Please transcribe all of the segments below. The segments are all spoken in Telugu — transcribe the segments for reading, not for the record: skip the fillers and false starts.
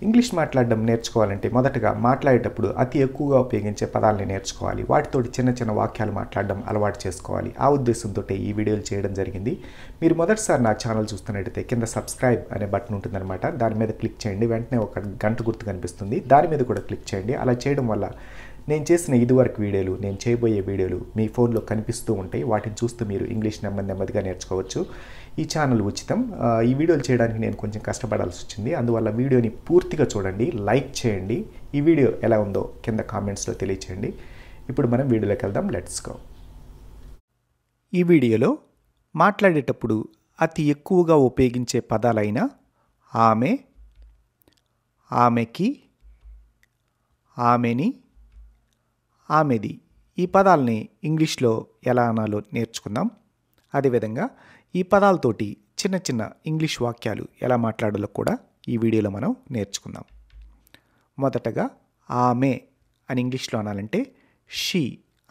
ఇంగ్లీష్ మాట్లాడడం నేర్చుకోవాలంటే మొదటగా మాట్లాడేటప్పుడు అతి ఎక్కువగా ఉపయోగించే పదాలని నేర్చుకోవాలి. వాటితోటి చిన్న చిన్న వాక్యాలు మాట్లాడడం అలవాటు చేసుకోవాలి. ఆ ఉద్దేశంతో ఈ వీడియోలు చేయడం జరిగింది. మీరు మొదటిసారి నా ఛానల్ చూస్తున్నట్టయితే కింద సబ్స్క్రైబ్ అనే బటన్ ఉంటుందన్నమాట. దాని మీద క్లిక్ చేయండి. వెంటనే ఒక గంట గుర్తు కనిపిస్తుంది. దాని మీద కూడా క్లిక్ చేయండి. అలా చేయడం వల్ల నేను చేసిన ఇదివరకు వీడియోలు, నేను చేయబోయే వీడియోలు మీ ఫోన్లో కనిపిస్తూ ఉంటాయి. వాటిని చూస్తూ మీరు ఇంగ్లీష్ నెమ్మదిగా నేర్చుకోవచ్చు. ఈ ఛానల్ ఉచితం. ఈ వీడియోలు చేయడానికి నేను కొంచెం కష్టపడాల్సి వచ్చింది. అందువల్ల వీడియోని పూర్తిగా చూడండి, లైక్ చేయండి. ఈ వీడియో ఎలా ఉందో కింద కామెంట్స్లో తెలియచేయండి. ఇప్పుడు మనం వీడియోలోకి వెళ్దాం. Let's go. ఈ వీడియోలో మాట్లాడేటప్పుడు అతి ఎక్కువగా ఉపయోగించే పదాలైన ఆమె, ఆమెకి, ఆమెని, ఆమెది ఈ పదాలని ఇంగ్లీష్లో ఎలా అనాలో నేర్చుకుందాం. అదేవిధంగా ఈ పదాలతోటి చిన్న చిన్న ఇంగ్లీష్ వాక్యాలు ఎలా మాట్లాడాలో కూడా ఈ వీడియోలో మనం నేర్చుకుందాం. మొదటగా ఆమె అని ఇంగ్లీష్లో అనాలంటే షీ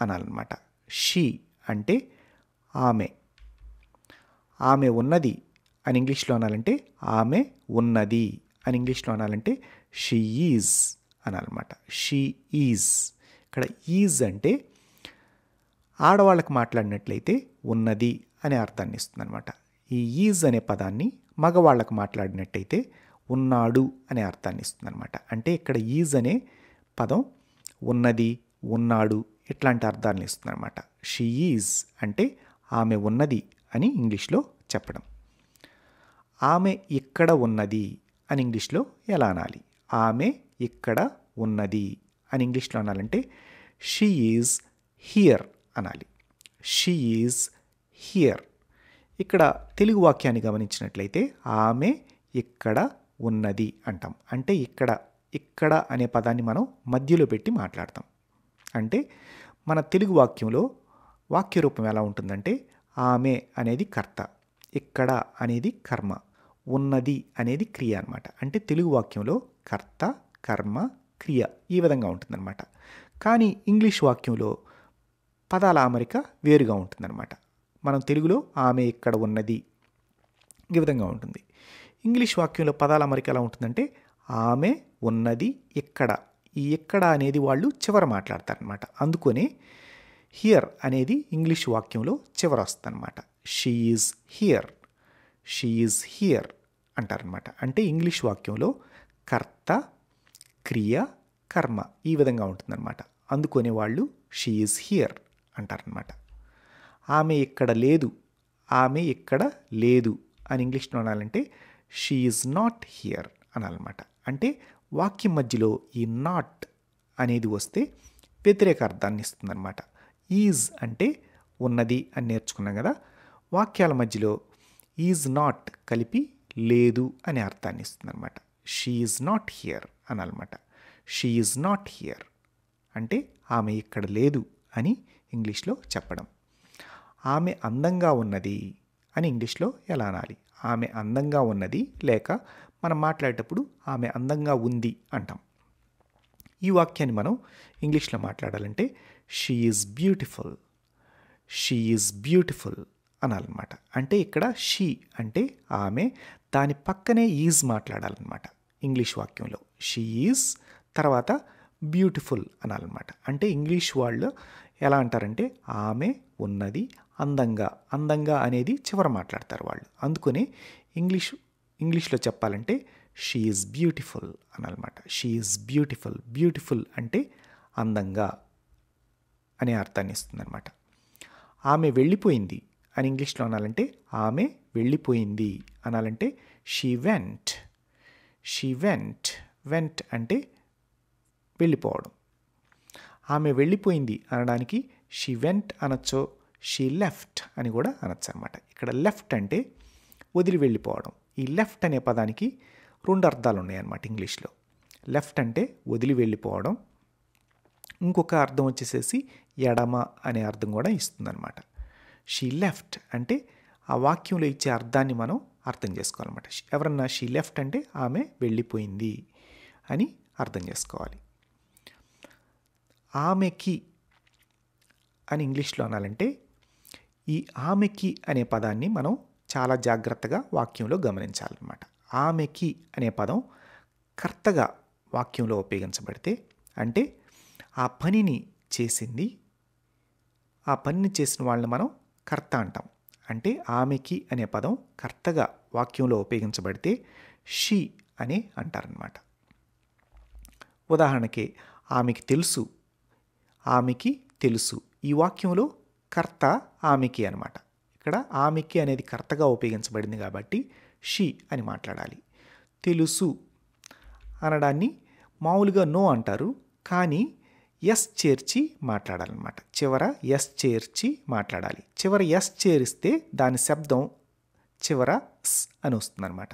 అనాలన్నమాట. షీ అంటే ఆమె. ఆమె ఉన్నది అని ఇంగ్లీష్లో అనాలంటే ఆమె ఉన్నది అని ఇంగ్లీష్లో అనాలంటే షీ ఈజ్ అనాలన్నమాట. She is. ఇక్కడ ఈజ్ అంటే ఆడవాళ్ళకు మాట్లాడినట్లయితే ఉన్నది అనే అర్థాన్ని ఇస్తుంది అనమాట. ఈ ఈజ్ అనే పదాన్ని మగవాళ్ళకు మాట్లాడినట్టయితే ఉన్నాడు అనే అర్థాన్ని ఇస్తుంది అనమాట. అంటే ఇక్కడ ఈజ్ అనే పదం ఉన్నది, ఉన్నాడు ఇట్లాంటి అర్థాలను ఇస్తుంది అనమాట. షీ ఈజ్ అంటే ఆమె ఉన్నది అని ఇంగ్లీష్లో చెప్పడం. ఆమె ఇక్కడ ఉన్నది అని ఇంగ్లీష్లో ఎలా అనాలి? ఆమె ఇక్కడ ఉన్నది అని ఇంగ్లీష్లో అనాలంటే షీ ఈజ్ హియర్ అనాలి. She is here. ఇక్కడ తెలుగు వాక్యాన్ని గమనించినట్లయితే ఆమె ఇక్కడ ఉన్నది అంటాం. అంటే ఇక్కడ అనే పదాన్ని మనం మధ్యలో పెట్టి మాట్లాడతాం. అంటే మన తెలుగు వాక్యంలో వాక్య రూపం ఎలా ఉంటుందంటే ఆమె అనేది కర్త, ఇక్కడ అనేది కర్మ, ఉన్నది అనేది క్రియ అనమాట. అంటే తెలుగు వాక్యంలో కర్త, కర్మ, క్రియ ఈ విధంగా ఉంటుందన్నమాట. కానీ ఇంగ్లీష్ వాక్యంలో పదాల అమరిక వేరుగా ఉంటుందన్నమాట. మనం తెలుగులో ఆమె ఇక్కడ ఉన్నది ఈ విధంగా ఉంటుంది. ఇంగ్లీష్ వాక్యంలో పదాల అమరిక ఎలా ఉంటుందంటే ఆమె ఉన్నది ఇక్కడ. ఈ ఇక్కడ అనేది వాళ్ళు చివర మాట్లాడతారనమాట. అందుకనే హియర్ అనేది ఇంగ్లీష్ వాక్యంలో చివర వస్తుందన్నమాట. She is here, she is here అంటారనమాట. అంటే ఇంగ్లీష్ వాక్యంలో కర్త, క్రియ, కర్మ ఈ విధంగా ఉంటుందన్నమాట. అందుకనే వాళ్ళు షీ ఈజ్ హియర్ అంటారనమాట. ఆమె ఇక్కడ లేదు, ఆమె ఇక్కడ లేదు అని ఇంగ్లీష్లో అనాలంటే షీ ఈజ్ నాట్ హియర్ అనాలన్నమాట. అంటే వాక్యం మధ్యలో ఈ నాట్ అనేది వస్తే వ్యతిరేక అర్థాన్ని ఇస్తుందన్నమాట. ఈజ్ అంటే ఉన్నది అని నేర్చుకున్నాం కదా. వాక్యాల మధ్యలో ఈజ్ నాట్ కలిపి లేదు అనే అర్థాన్ని ఇస్తుందన్నమాట. షీ ఈజ్ నాట్ హియర్ అనాలన్నమాట. షీ ఈజ్ నాట్ హియర్ అంటే ఆమె ఇక్కడ లేదు అని ఇంగ్లీష్లో చెప్పడం. ఆమె అందంగా ఉన్నది అని ఇంగ్లీష్లో ఎలా అనాలి? ఆమె అందంగా ఉన్నది, లేక మనం మాట్లాడేటప్పుడు ఆమె అందంగా ఉంది అంటాం. ఈ వాక్యాన్ని మనం ఇంగ్లీష్లో మాట్లాడాలంటే she is beautiful, she is beautiful అనాలన్నమాట. అంటే ఇక్కడ షీ అంటే ఆమె, దాని పక్కనే ఈజ్ మాట్లాడాలన్నమాట. ఇంగ్లీష్ వాక్యంలో షీ ఈజ్ తర్వాత బ్యూటిఫుల్ అనాలన్నమాట. అంటే ఇంగ్లీష్ వాళ్ళు ఎలా అంటారంటే ఆమె ఉన్నది అందంగా, అందంగా అనేది చివర మాట్లాడతారు వాళ్ళు. అందుకనే ఇంగ్లీష్లో చెప్పాలంటే షీ ఈజ్ బ్యూటిఫుల్ అనాలన్నమాట. She is beautiful. బ్యూటిఫుల్ అంటే అందంగా అనే అర్థాన్ని ఇస్తుందన్నమాట. ఆమె వెళ్ళిపోయింది అని ఇంగ్లీష్లో అనాలంటే ఆమె వెళ్ళిపోయింది అనాలంటే she went, she went. Went అంటే వెళ్ళిపోవడం. ఆమె వెళ్ళిపోయింది అనడానికి షీ వెంట్ అనొచ్చో, షీ లెఫ్ట్ అని కూడా అనొచ్చు అనమాట. ఇక్కడ లెఫ్ట్ అంటే వదిలి వెళ్ళిపోవడం. ఈ లెఫ్ట్ అనే పదానికి రెండు అర్థాలు ఉన్నాయన్నమాట ఇంగ్లీష్లో. లెఫ్ట్ అంటే వదిలి వెళ్ళిపోవడం, ఇంకొక అర్థం వచ్చేసేసి ఎడమ అనే అర్థం కూడా ఇస్తుందన్నమాట. షీ లెఫ్ట్ అంటే ఆ వాక్యంలో ఇచ్చే అర్థాన్ని మనం అర్థం చేసుకోవాలన్నమాట. ఎవరన్నా షీ లెఫ్ట్ అంటే ఆమె వెళ్ళిపోయింది అని అర్థం చేసుకోవాలి. ఆమెకి అని ఇంగ్లీష్లో అనాలంటే ఈ ఆమెకి అనే పదాన్ని మనం చాలా జాగ్రత్తగా వాక్యంలో గమనించాలన్నమాట. ఆమెకి అనే పదం కర్తగా వాక్యంలో ఉపయోగించబడితే, అంటే ఆ పనిని చేసింది, ఆ పనిని చేసిన వాళ్ళని మనం కర్త అంటాం. అంటే ఆమెకి అనే పదం కర్తగా వాక్యంలో ఉపయోగించబడితే షీ అని అంటారనమాట. ఉదాహరణకి ఆమెకి తెలుసు, ఆమెకి తెలుసు. ఈ వాక్యంలో కర్త ఆమెకి అనమాట. ఇక్కడ ఆమెకి అనేది కర్తగా ఉపయోగించబడింది కాబట్టి షీ అని మాట్లాడాలి. తెలుసు అనడాన్ని మామూలుగా నో అంటారు, కానీ ఎస్ చేర్చి మాట్లాడాలన్నమాట. చివర ఎస్ చేర్చి మాట్లాడాలి. చివర ఎస్ చేరిస్తే దాని శబ్దం చివర స్ అని వస్తుందన్నమాట.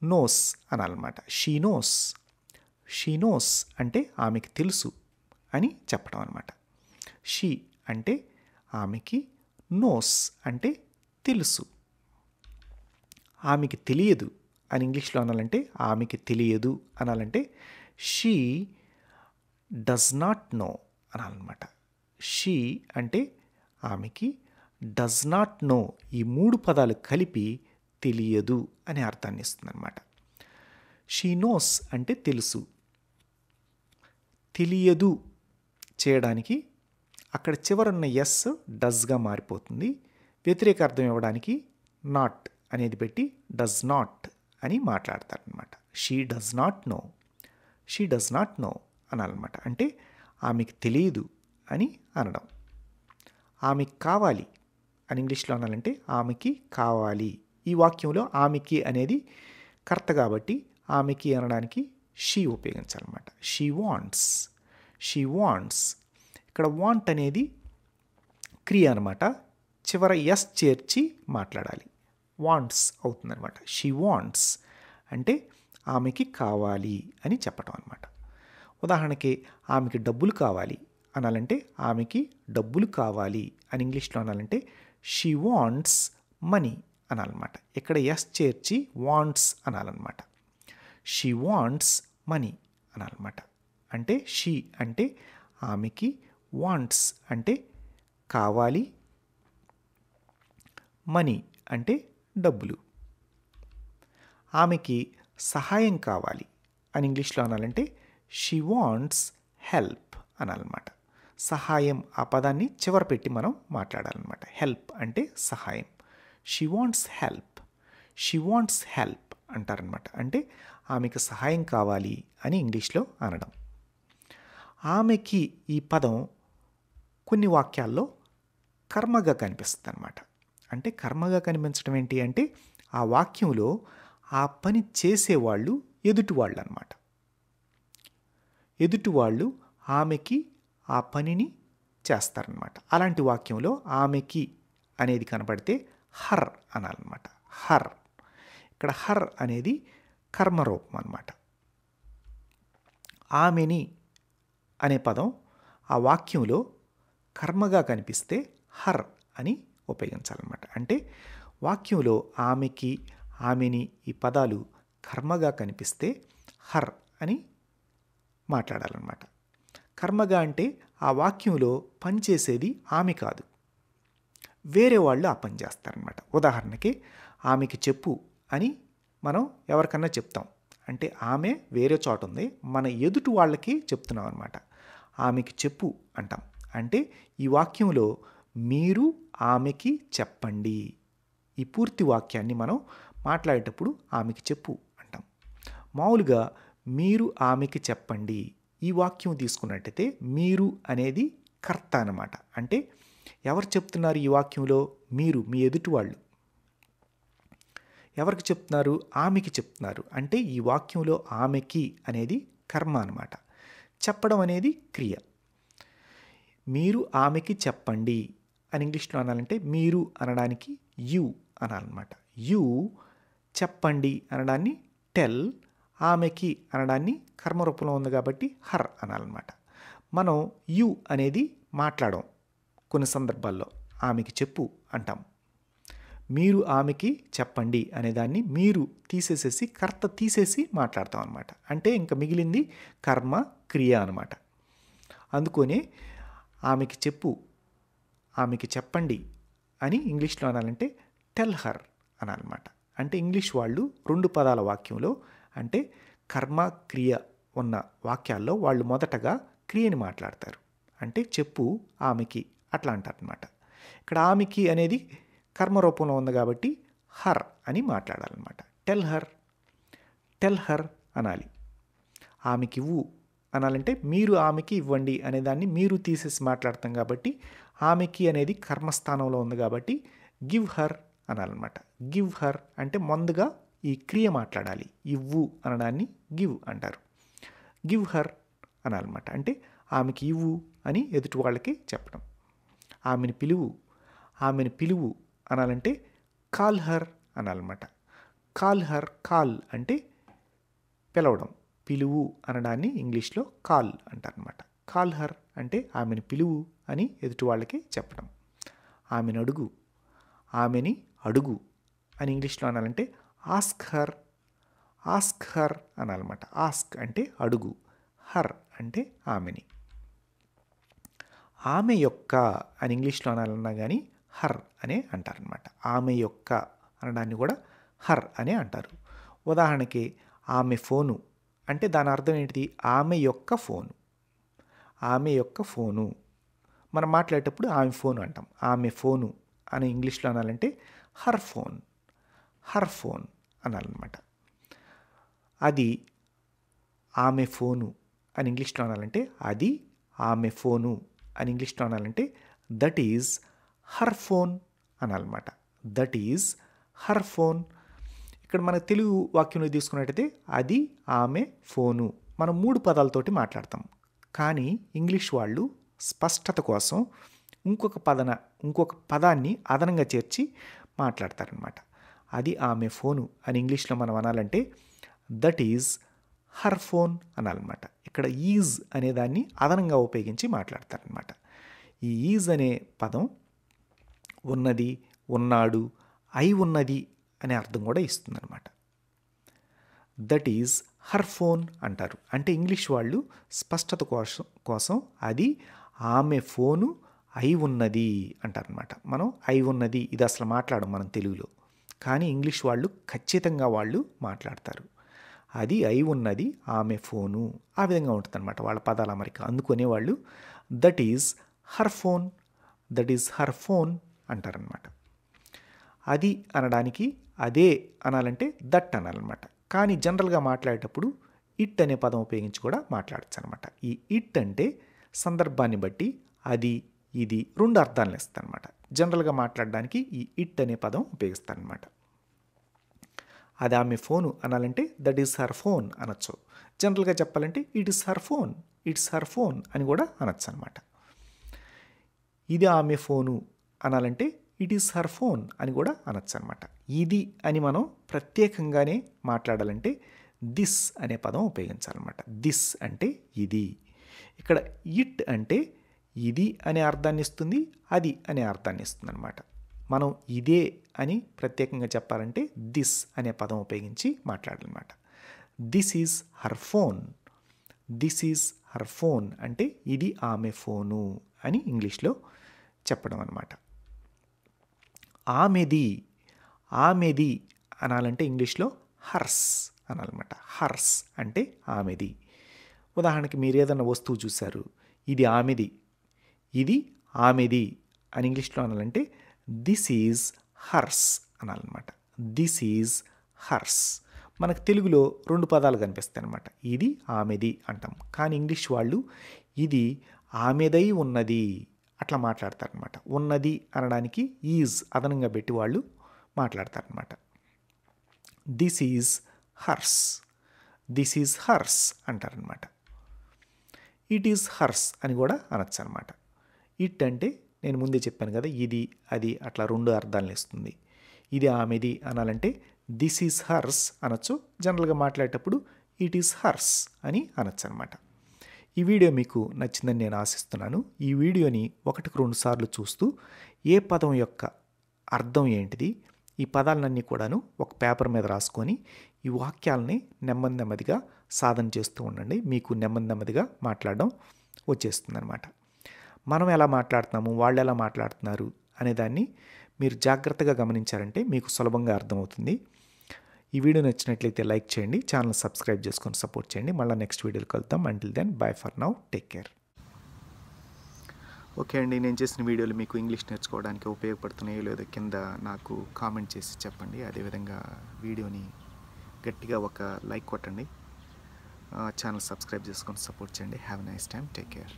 నోస్ అనాలన్నమాట. She knows. షీ నోస్ అంటే ఆమెకి తెలుసు అని చెప్పడం అనమాట. షీ అంటే ఆమెకి, నోస్ అంటే తెలుసు. ఆమెకి తెలియదు అని ఇంగ్లీష్లో అనాలంటే, ఆమెకి తెలియదు అనాలంటే షీ డస్ నాట్ నో అనాలన్నమాట. షీ అంటే ఆమెకి, డస్ నాట్ నో ఈ 3 పదాలు కలిపి తెలియదు అనే అర్థాన్ని ఇస్తుందన్నమాట. షీ నోస్ అంటే తెలుసు. తెలియదు చేయడానికి అక్కడ చివరున్న ఎస్ డస్గా మారిపోతుంది. వ్యతిరేక అర్థం ఇవ్వడానికి నాట్ అనేది పెట్టి డస్ నాట్ అని మాట్లాడతారనమాట. She does not know. She does not know అనాలన్నమాట. అంటే ఆమెకి తెలియదు అని అనడం. ఆమెకి కావాలి అని ఇంగ్లీష్లో అనాలంటే ఆమెకి కావాలి. ఈ వాక్యంలో ఆమెకి అనేది కర్త కాబట్టి ఆమెకి అనడానికి షీ ఉపయోగించాలన్నమాట. She wants. She wants. ఇక్కడ వాంట్ అనేది క్రియ అనమాట. చివర ఎస్ చేర్చి మాట్లాడాలి. వాంట్స్ అవుతుందన్నమాట. షీ వాంట్స్ అంటే ఆమెకి కావాలి అని చెప్పడం అనమాట. ఉదాహరణకి ఆమెకి డబ్బులు కావాలి అనాలంటే ఆమెకి డబ్బులు కావాలి అని ఇంగ్లీష్లో అనాలంటే షీ వాంట్స్ మనీ అనాలన్నమాట. ఇక్కడ ఎస్ చేర్చి వాంట్స్ అనాలన్నమాట. షీ వాంట్స్ మనీ అనాలన్నమాట. అంటే షీ అంటే ఆమెకి, వాంట్స్ అంటే కావాలి, మనీ అంటే డబ్బులు. ఆమెకి సహాయం కావాలి అని ఇంగ్లీష్లో అనాలంటే షీ వాంట్స్ హెల్ప్ అనాలన్నమాట. సహాయం ఆ పదాన్ని చివర పెట్టి మనం మాట్లాడాలన్నమాట. హెల్ప్ అంటే సహాయం. She wants help. She wants help అంటారనమాట. అంటే ఆమెకు సహాయం కావాలి అని ఇంగ్లీష్లో అనడం. ఆమెకి ఈ పదం కొన్ని వాక్యాల్లో కర్మగా కనిపిస్తుంది అనమాట. అంటే కర్మగా కనిపించడం ఏంటి అంటే ఆ వాక్యంలో ఆ పని చేసేవాళ్ళు ఎదుటివాళ్ళు అనమాట. ఎదుటివాళ్ళు ఆమెకి ఆ పనిని చేస్తారనమాట. అలాంటి వాక్యంలో ఆమెకి అనేది కనపడితే హర్ అనాలన్నమాట. హర్. ఇక్కడ హర్ అనేది కర్మరూపం అన్నమాట. ఆమెని అనే పదం ఆ వాక్యంలో కర్మగా కనిపిస్తే హర్ అని ఉపయోగించాలన్నమాట. అంటే వాక్యంలో ఆమెకి, ఆమెని ఈ పదాలు కర్మగా కనిపిస్తే హర్ అని మాట్లాడాలన్నమాట. కర్మగా అంటే ఆ వాక్యంలో పనిచేసేది ఆమె కాదు, వేరే వాళ్ళు ఆ పని చేస్తారనమాట. ఉదాహరణకి ఆమెకి చెప్పు అని మనం ఎవరికన్నా చెప్తాం. అంటే ఆమె వేరే చోట ఉంది, మన ఎదుటి వాళ్ళకి చెప్తున్నాం అనమాట. ఆమెకి చెప్పు అంటాం. అంటే ఈ వాక్యంలో మీరు ఆమెకి చెప్పండి. ఈ పూర్తి వాక్యాన్ని మనం మాట్లాడేటప్పుడు ఆమెకి చెప్పు అంటాం. మామూలుగా మీరు ఆమెకి చెప్పండి. ఈ వాక్యం తీసుకున్నట్టయితే మీరు అనేది కర్త అన్నమాట. అంటే ఎవరు చెప్తున్నారు ఈ వాక్యంలో? మీరు, మీ ఎదుటి వాళ్ళు. ఎవరికి చెప్తున్నారు? ఆమెకి చెప్తున్నారు. అంటే ఈ వాక్యంలో ఆమెకి అనేది కర్మ అన్నమాట. చెప్పడం అనేది క్రియ. మీరు ఆమెకి చెప్పండి అని ఇంగ్లీష్లో అనాలంటే మీరు అనడానికి యు అనాలన్నమాట. యు చెప్పండి అనడాన్ని టెల్, ఆమెకి అనడాన్ని కర్మరూపంలో ఉంది కాబట్టి హర్ అనాలన్నమాట. మనం యు అనేది మాట్లాడం. కొన్ని సందర్భాల్లో ఆమెకి చెప్పు అంటాం. మీరు ఆమెకి చెప్పండి అనేదాన్ని మీరు తీసేసేసి కర్త తీసేసి మాట్లాడతాం అనమాట. అంటే ఇంకా మిగిలింది కర్మ, క్రియ అనమాట. అందుకనే ఆమెకి చెప్పు, ఆమెకి చెప్పండి అని ఇంగ్లీష్లో అనాలంటే టెల్ హర్ అనాలన్నమాట. అంటే ఇంగ్లీష్ వాళ్ళు 2 పదాల వాక్యంలో అంటే కర్మ క్రియ ఉన్న వాక్యాల్లో వాళ్ళు మొదటగా క్రియని మాట్లాడతారు. అంటే చెప్పు ఆమెకి అట్లా అంటారనమాట. ఇక్కడ ఆమెకి అనేది కర్మ రూపంలో ఉంది కాబట్టి హర్ అని మాట్లాడాలన్నమాట. టెల్ హర్ అనాలి. ఆమెకి ఇవ్వు అనాలంటే మీరు ఆమెకి ఇవ్వండి అనే దాన్ని మీరు తీసేసి మాట్లాడతాం కాబట్టి ఆమెకి అనేది కర్మస్థానంలో ఉంది కాబట్టి గివ్ హర్ అనాలన్నమాట. గివ్ హర్ అంటే ముందుగా ఈ క్రియ మాట్లాడాలి. ఇవ్వు అనడాన్ని గివ్ అంటారు. గివ్ హర్ అనాలన్నమాట. అంటే ఆమెకి ఇవ్వు అని ఎదుటి వాళ్ళకి చెప్పడం. ఆమెను పిలువు అనాలంటే కాల్ హర్ అనాలన్నమాట. కాల్ అంటే పిలవడం. పిలువు అనడాన్ని ఇంగ్లీష్లో కాల్ అంటారనమాట. కాల్ హర్ అంటే ఆమెను పిలువు అని ఎదుటి వాళ్ళకి చెప్పడం. ఆమెని అడుగు అని ఇంగ్లీష్లో అనాలంటే ఆస్క్ హర్ అనాలన్నమాట. ఆస్క్ అంటే అడుగు, హర్ అంటే ఆమెని. ఆమె యొక్క అని ఇంగ్లీష్లో అనాలన్నా కానీ హర్ అనే అంటారనమాట. ఆమె యొక్క అనడాన్ని కూడా హర్ అనే అంటారు. ఉదాహరణకి ఆమె ఫోను అంటే దాని అర్థం ఏంటిది? ఆమె యొక్క ఫోను. మనం మాట్లాడేటప్పుడు ఆమె ఫోను అంటాం. ఆమె ఫోను అని ఇంగ్లీష్లో అనాలంటే హర్ ఫోన్ అనాలన్నమాట. అది ఆమె ఫోను అని ఇంగ్లీష్లో అనాలంటే అది ఆమె ఫోను అని ఇంగ్లీష్లో అనాలంటే దట్ ఈజ్ హర్ ఫోన్ అనాలన్నమాట. That is her phone. ఇక్కడ మన తెలుగు వాక్యంలో తీసుకున్నట్టయితే అది ఆమె ఫోను. మనం 3 పదాలతోటి మాట్లాడతాం. కానీ ఇంగ్లీష్ వాళ్ళు స్పష్టత కోసం ఇంకొక పదాన్ని అదనంగా చేర్చి మాట్లాడతారనమాట. అది ఆమె ఫోను అని ఇంగ్లీష్లో మనం అనాలంటే దట్ ఈజ్ హర్ ఫోన్ అనాలన్నమాట. ఇక్కడ ఈజ్ అనే దాన్ని అదనంగా ఉపయోగించి మాట్లాడతారనమాట. ఈ ఈజ్ అనే పదం ఉన్నది, ఉన్నాడు, అయి ఉన్నది అనే అర్థం కూడా ఇస్తుందన్నమాట. దట్ ఈజ్ హర్ ఫోన్ అంటారు. అంటే ఇంగ్లీష్ వాళ్ళు స్పష్టత కోసం అది ఆమె ఫోను అయి ఉన్నది అంటారనమాట. మనం అయి ఉన్నది ఇది అసలు మాట్లాడం మనం తెలుగులో. కానీ ఇంగ్లీష్ వాళ్ళు ఖచ్చితంగా వాళ్ళు మాట్లాడతారు. అది అయి ఉన్నది ఆమె ఫోను. ఆ విధంగా ఉంటుందన్నమాట వాళ్ళ పదాల అమరిక. అందుకనే వాళ్ళు దట్ ఈజ్ హర్ ఫోన్ అంటారనమాట. అది అనడానికి అదే అనాలంటే దట్ అనాలన్నమాట. కానీ జనరల్గా మాట్లాడేటప్పుడు ఇట్ అనే పదం ఉపయోగించి కూడా మాట్లాడచ్చు అనమాట. ఈ ఇట్ అంటే సందర్భాన్ని బట్టి అది ఇది 2 అర్థాలను ఇస్తారనమాట. జనరల్గా మాట్లాడడానికి ఈ ఇట్ అనే పదం ఉపయోగిస్తారనమాట. అది ఆమె ఫోను అనాలంటే దట్ ఈస్ హర్ ఫోన్ అనొచ్చు. జనరల్గా చెప్పాలంటే ఇట్స్ హర్ ఫోన్ అని కూడా అనొచ్చు అనమాట. ఇది ఆమె ఫోను అనాలంటే ఇట్ ఈస్ హర్ ఫోన్ అని కూడా అనొచ్చు అనమాట. ఇది అని మనం ప్రత్యేకంగానే మాట్లాడాలంటే దిస్ అనే పదం ఉపయోగించాలన్నమాట. దిస్ అంటే ఇది. ఇక్కడ ఇట్ అంటే ఇది అనే అర్థాన్ని ఇస్తుంది, అది అనే అర్థాన్ని ఇస్తుంది అనమాట. మనం ఇదే అని ప్రత్యేకంగా చెప్పాలంటే దిస్ అనే పదం ఉపయోగించి మాట్లాడాలన్నమాట. దిస్ ఈజ్ హర్ ఫోన్ అంటే ఇది ఆమె ఫోను అని ఇంగ్లీష్లో చెప్పడం అనమాట. ఆమెది అనాలంటే ఇంగ్లీష్లో హర్స్ అనాలన్నమాట. హర్స్ అంటే ఆమెది. ఉదాహరణకి మీరు ఏదన్నా వస్తువు చూశారు, ఇది ఆమెది అని ఇంగ్లీష్లో అనాలంటే దిస్ ఈజ్ హర్స్ అనాలన్నమాట. This is hers. మనకు తెలుగులో 2 పదాలు కనిపిస్తాయి అన్నమాట. ఇది ఆమెది అంటాం. కానీ ఇంగ్లీష్ వాళ్ళు ఇది ఆమెదై ఉన్నది అట్లా మాట్లాడతారనమాట. ఉన్నది అనడానికి ఈజ్ అదనంగా పెట్టి వాళ్ళు మాట్లాడతారనమాట. దిస్ ఈజ్ హర్స్ అంటారనమాట. ఇట్ ఈజ్ హర్స్ అని కూడా అనొచ్చు అనమాట. ఇట్ అంటే నేను ముందే చెప్పాను కదా, ఇది అది అట్లా 2 అర్థాలను ఇస్తుంది. ఇది ఆమెది అనాలంటే దిస్ ఈజ్ హర్స్ అనొచ్చు. జనరల్గా మాట్లాడేటప్పుడు ఇట్ ఈజ్ హర్స్ అని అనొచ్చు అనమాట. ఈ వీడియో మీకు నచ్చిందని నేను ఆశిస్తున్నాను. ఈ వీడియోని 1కి 2 సార్లు చూస్తూ ఏ పదం యొక్క అర్థం ఏంటిది, ఈ పదాలన్నీ కూడాను ఒక పేపర్ మీద రాసుకొని ఈ వాక్యాలని నెమ్మదిగా సాధన చేస్తూ ఉండండి. మీకు నెమ్మదిగా మాట్లాడడం వచ్చేస్తుందన్నమాట. మనం ఎలా మాట్లాడుతున్నాము, వాళ్ళు ఎలా మాట్లాడుతున్నారు అనేదాన్ని మీరు జాగ్రత్తగా గమనించారంటే మీకు సులభంగా అర్థమవుతుంది. ఈ వీడియో నచ్చినట్లయితే లైక్ చేయండి, ఛానల్ సబ్స్క్రైబ్ చేసుకొని సపోర్ట్ చేయండి. మళ్ళీ నెక్స్ట్ వీడియోలో కలుద్దాం. Until then bye for now, take care. Okay అండి, నేను చేసిన వీడియోలు మీకు ఇంగ్లీష్ నేర్చుకోవడానికి ఉపయోగపడుతున్నాయో లేదో కింద నాకు కామెంట్ చేసి చెప్పండి. అదేవిధంగా వీడియోని గట్టిగా ఒక లైక్ కొట్టండి, ఛానల్ సబ్స్క్రైబ్ చేసుకొని సపోర్ట్ చేయండి. Have a nice time, take care.